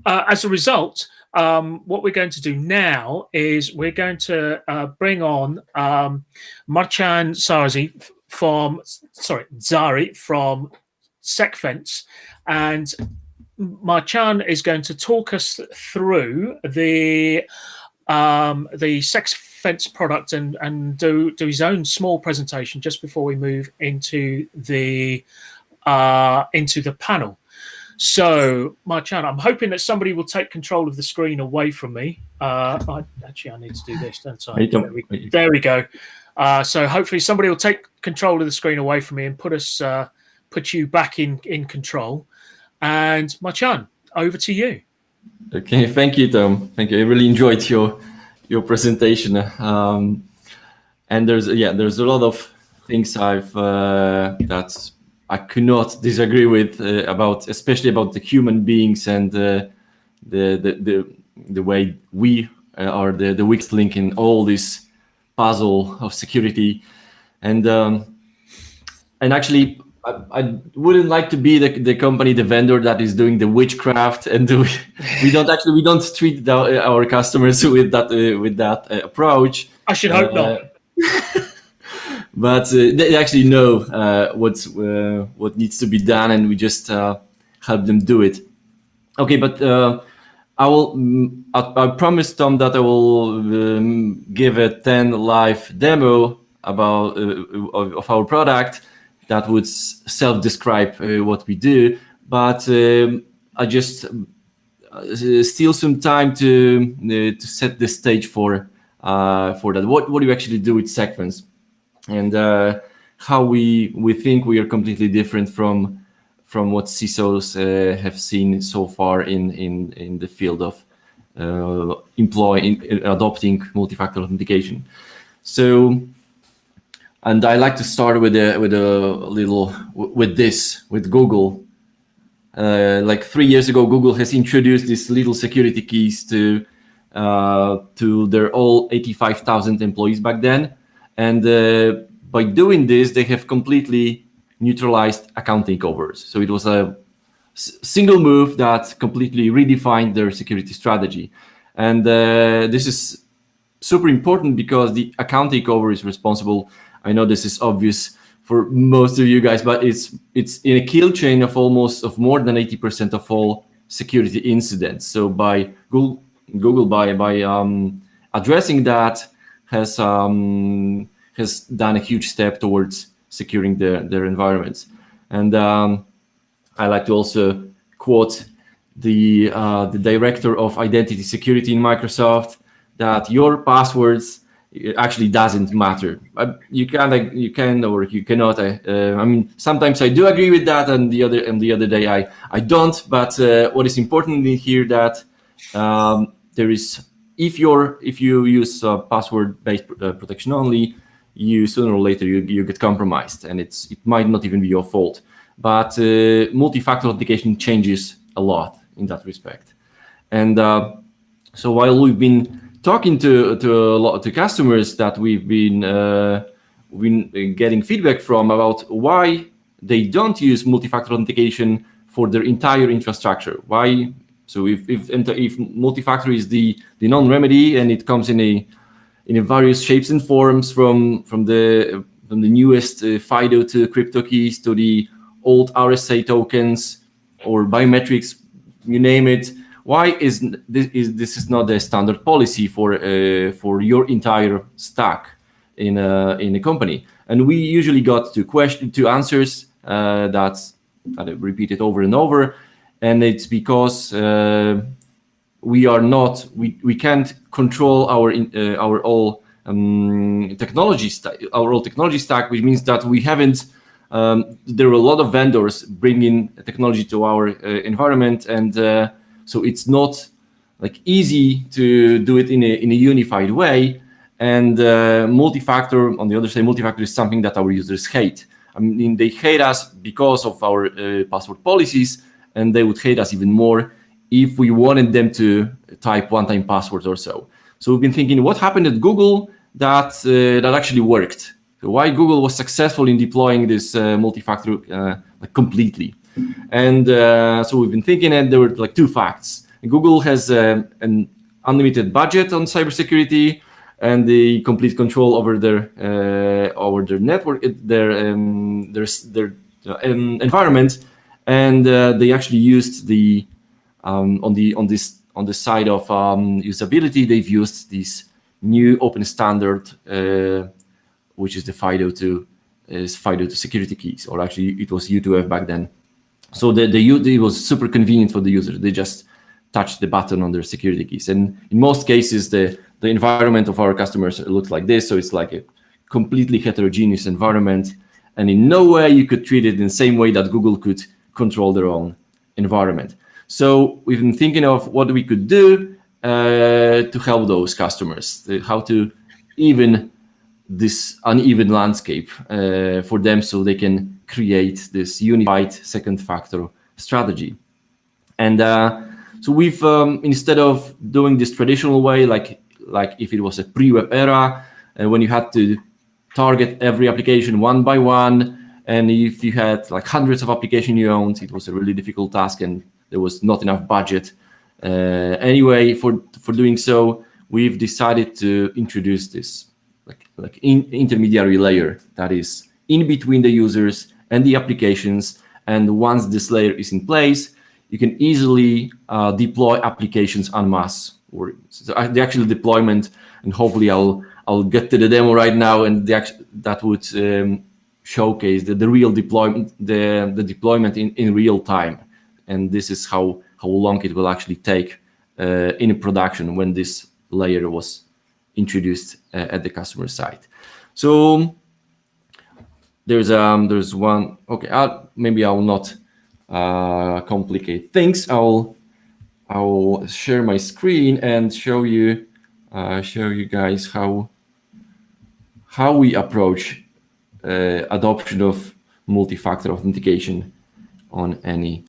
as a result, what we're going to do now is we're going to bring on Marchan Zari from Sekfence, and Marchan is going to talk us through the Sekfence product and do his own small presentation just before we move into the panel. So, Marchan, I'm hoping that somebody will take control of the screen away from me. I need to do this, don't I? There we go. So hopefully somebody will take control of the screen away from me and put you back in control. And Marchan, over to you. Okay, thank you, Tom. Thank you. I really enjoyed your presentation. And there's a lot of things that I could not disagree with especially about the human beings and the way we are the weakest link in all this puzzle of security. And actually, I wouldn't like to be the company, the vendor that is doing the witchcraft, and we don't treat our customers with that approach. I should hope not. But they actually know what needs to be done, and we just help them do it. Okay, but I promised Tom that I will give a 10 live demo of our product that would self-describe what we do. But I just steal some time to set the stage for that. What do you actually do with Sekfence? And how we think we are completely different from what CISOs have seen so far in the field of adopting multi-factor authentication. So, and I like to start with Google. Like 3 years ago, Google has introduced these little security keys to their all 85,000 employees back then. And by doing this, they have completely neutralized account takeovers. So it was a single move that completely redefined their security strategy. And this is super important because the account takeover is responsible. I know this is obvious for most of you guys, but it's in a kill chain of more than 80% of all security incidents. So by Google by addressing that has done a huge step towards securing their environments. And I like to also quote the director of identity security in Microsoft that your passwords actually doesn't matter. You can or you cannot. I mean, sometimes I do agree with that, and the other day I don't. But what is important here that there is if you use password-based protection only, you sooner or later you get compromised, and it might not even be your fault. But multi-factor authentication changes a lot in that respect. And so while we've been talking to customers that we've been getting feedback from about why they don't use multi-factor authentication for their entire infrastructure. Why? So if multi-factor is the non-remedy and it comes in a various shapes and forms from the newest FIDO2 crypto keys to the old RSA tokens or biometrics, you name it. Why is this not the standard policy for your entire stack in a company? And we usually got two answers that I repeated over and over, and it's because we can't control our all technology stack, which means that we haven't. There are a lot of vendors bringing technology to our environment, and so it's not like easy to do it in a unified way. And multi-factor, on the other side, multi-factor is something that our users hate. I mean, they hate us because of our password policies, and they would hate us even more if we wanted them to type one-time passwords or so. So we've been thinking, what happened at Google that actually worked? So why Google was successful in deploying this multi-factor completely? And so we've been thinking, and there were like two facts. Google has an unlimited budget on cybersecurity and the complete control over their network, their environment, and they actually used the on the side of usability, they've used this new open standard, which is the FIDO2 security keys, or actually it was U2F back then. So it was super convenient for the user. They just touched the button on their security keys. And in most cases, the environment of our customers looks like this. So it's like a completely heterogeneous environment. And in no way you could treat it in the same way that Google could control their own environment. So we've been thinking of what we could do to help those customers, how to even this uneven landscape for them so they can create this unified second factor strategy. And so we've, instead of doing this traditional way, like if it was a pre-web era, when you had to target every application one by one, and if you had like hundreds of applications you owned, it was a really difficult task and there was not enough budget. Anyway, for doing so, we've decided to introduce this like intermediary layer that is in between the users and the applications. And once this layer is in place, you can easily deploy applications en masse. Or the actual deployment, and hopefully I'll get to the demo right now, and that would showcase the real deployment, the deployment in real time. And this is how long it will actually take in production when this layer was introduced at the customer site. So there's one. Okay, maybe I will not complicate things. I'll share my screen and show you guys how we approach adoption of multi-factor authentication on any